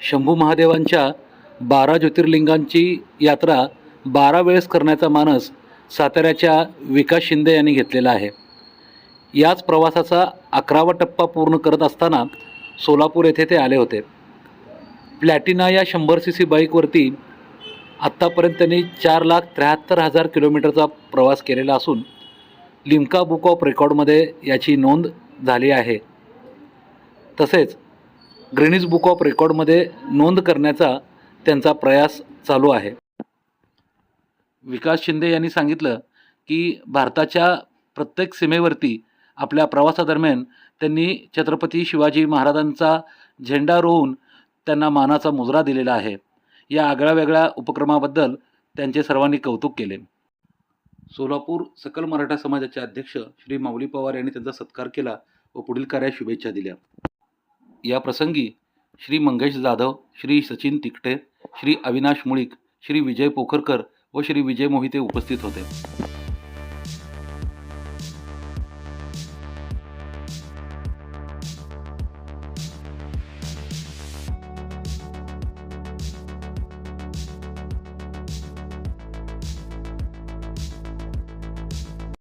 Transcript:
शंभू महादेवांच्या 12 ज्योतिर्लिंगांची यात्रा 12 वेळेस करण्याचा मानस साताऱ्याच्या विकास शिंदे यांनी घेतलेला आहे। याच प्रवासाचा 11वा टप्पा पूर्ण करत असताना सोलापूर येथे ते आले होते। प्लॅटिना या 100 सीसी बाईकवरती आत्तापर्यंत त्यांनी 4,73,000 किलोमीटरचा प्रवास केलेला असून लिम्का बुक ऑफ रेकॉर्डमध्ये याची नोंद झाली आहे। तसेच ग्रीनिज बुक ऑफ रेकॉर्डमध्ये नोंद करण्याचा त्यांचा प्रयास चालू आहे। विकास शिंदे यांनी सांगितलं की भारताच्या प्रत्येक सीमेवरती आपल्या प्रवासादरम्यान त्यांनी छत्रपती शिवाजी महाराजांचा झेंडा रोवून त्यांना मानाचा मुजरा दिलेला आहे। या आगळ्यावेगळ्या उपक्रमाबद्दल त्यांचे सर्वांनी कौतुक केले। सोलापूर सकल मराठा समाजाचे अध्यक्ष श्री माऊली पवार यांनी त्यांचा सत्कार केला व पुढील कार्यास शुभेच्छा दिल्या। या प्रसंगी श्री मंगेश जाधव, श्री सचिन तिकटे, श्री अविनाश मुळीक, श्री विजय पोखरकर व श्री विजय मोहिते उपस्थित होते।